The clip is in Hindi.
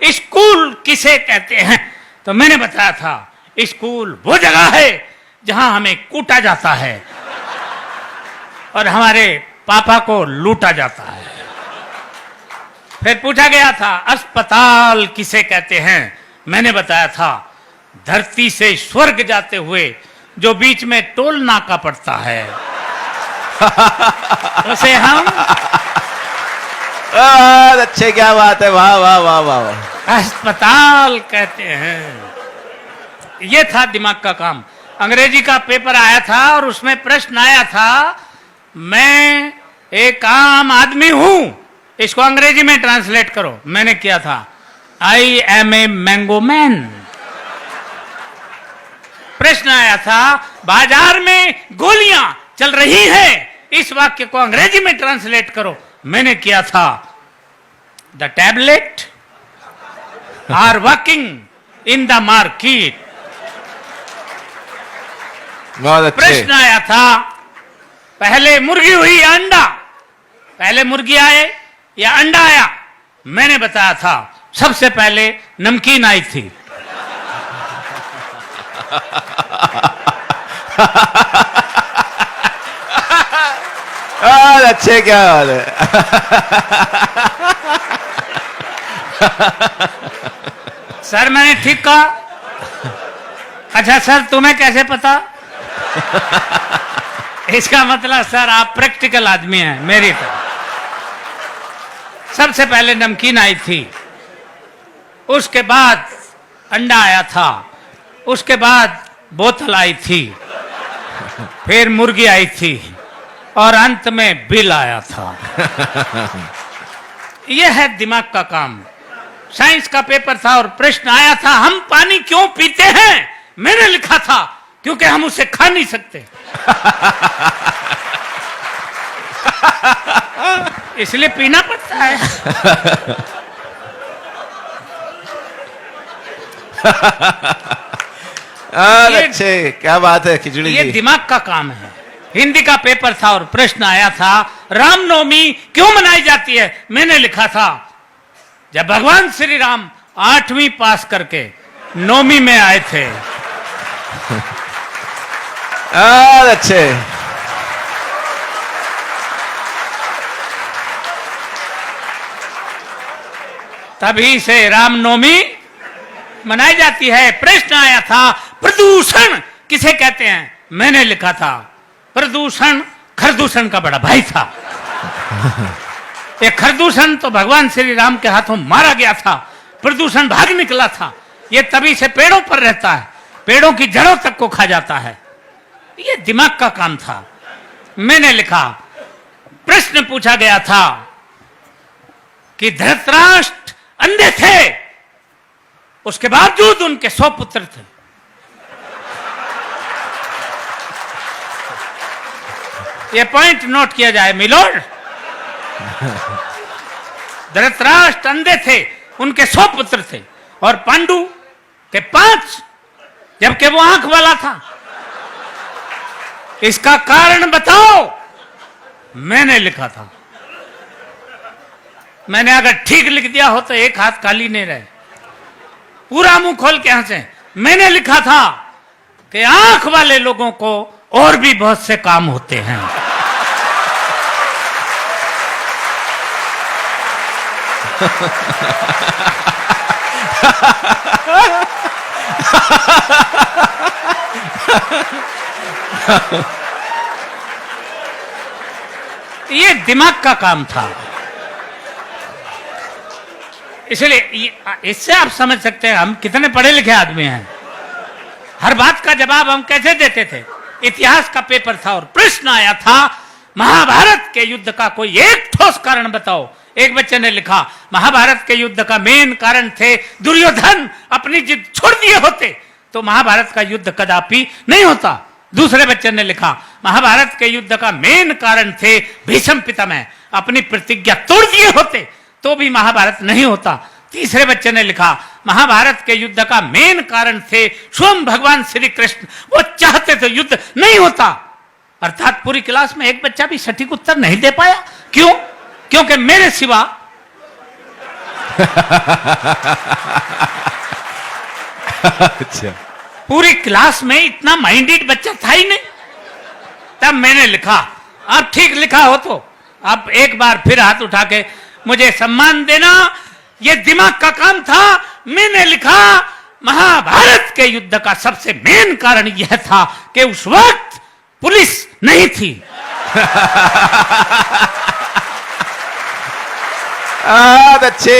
स्कूल किसे कहते हैं? तो मैंने बताया था स्कूल वो जगह है जहां हमें कूटा जाता है और हमारे पापा को लूटा जाता है। फिर पूछा गया था अस्पताल किसे कहते हैं? मैंने बताया था धरती से स्वर्ग जाते हुए जो बीच में टोल नाका पड़ता है उसे हम अच्छे, क्या बात है, वाह वाह वाह वाह, अस्पताल कहते हैं। ये था दिमाग का काम। अंग्रेजी का पेपर आया था और उसमें प्रश्न आया था मैं एक आम आदमी हूं, इसको अंग्रेजी में ट्रांसलेट करो। मैंने किया था I am a mango man. प्रश्न आया था बाजार में गोलियां चल रही हैं, इस वाक्य को अंग्रेजी में ट्रांसलेट करो। मैंने किया था the tablet are working in the market. बहुत अच्छे। प्रश्न आया था पहले मुर्गी हुई या अंडा? पहले मुर्गी आए या अंडा आया? मैंने बताया था सबसे पहले नमकीन आई थी। अच्छे, क्या बात है। सर मैंने ठीक कहा? अच्छा सर तुम्हें कैसे पता? इसका मतलब सर आप प्रैक्टिकल आदमी हैं मेरी तरह। सबसे पहले नमकीन आई थी, उसके बाद अंडा आया था, उसके बाद बोतल आई थी, फिर मुर्गी आई थी और अंत में बिल आया था। यह है दिमाग का काम। साइंस का पेपर था और प्रश्न आया था हम पानी क्यों पीते हैं? मैंने लिखा था क्योंकि हम उसे खा नहीं सकते इसलिए पीना पड़ता है। अच्छे, क्या बात है खिचड़ी ये जी। दिमाग का काम है। हिंदी का पेपर था और प्रश्न आया था रामनवमी क्यों मनाई जाती है? मैंने लिखा था जब भगवान श्री राम 8वीं पास करके 9वीं में आए थे। अच्छे, तभी से रामनवमी मनाई जाती है। प्रश्न आया था प्रदूषण किसे कहते हैं? मैंने लिखा था प्रदूषण खरदूषण का बड़ा भाई था। ये खरदूषण तो भगवान श्री राम के हाथों मारा गया था, प्रदूषण भाग निकला था। ये तभी से पेड़ों पर रहता है, पेड़ों की जड़ों तक को खा जाता है। ये दिमाग का काम था। मैंने लिखा प्रश्न पूछा गया था कि धृतराष्ट्र अंधे थे, उसके बावजूद उनके 100 पुत्र थे। ये पॉइंट नोट किया जाए मिलोड। धृतराष्ट्र अंधे थे, उनके 100 पुत्र थे और पांडु के 5, जबकि वो आंख वाला था। इसका कारण बताओ। मैंने लिखा था। मैंने अगर ठीक लिख दिया हो तो एक हाथ खाली नहीं रहे। पूरा मुंह खोल के हंसे। मैंने लिखा था कि आंख वाले लोगों को और भी बहुत से काम होते हैं। ये दिमाग का काम था। इसलिए इससे आप समझ सकते हैं हम कितने पढ़े लिखे आदमी हैं। हर बात का जवाब हम कैसे देते थे। इतिहास का पेपर था और प्रश्न आया था महाभारत के युद्ध का कोई एक ठोस कारण बताओ। एक बच्चे ने लिखा महाभारत के युद्ध का मेन कारण थे दुर्योधन अपनी जिद छोड़ दिए होते तो महाभारत का युद्ध कदापि नहीं होता। दूसरे बच्चे ने लिखा महाभारत के युद्ध का मेन कारण थे भीष्म पितामह, अपनी प्रतिज्ञा तोड़ दिए होते तो भी महाभारत नहीं होता। तीसरे बच्चे ने लिखा महाभारत के युद्ध का मेन कारण थे स्वयं भगवान श्री कृष्ण, वो चाहते तो युद्ध नहीं होता। अर्थात पूरी क्लास में एक बच्चा भी सटीक उत्तर नहीं दे पाया। क्यों? क्योंकि मेरे सिवा अच्छा पूरी क्लास में इतना माइंडेड बच्चा था ही नहीं। तब मैंने लिखा, अब ठीक लिखा हो तो अब एक बार फिर हाथ उठा के मुझे सम्मान देना, ये दिमाग का काम था। मैंने लिखा, महाभारत के युद्ध का सबसे मेन कारण यह था कि उस वक्त पुलिस नहीं थी। बहुत अच्छे।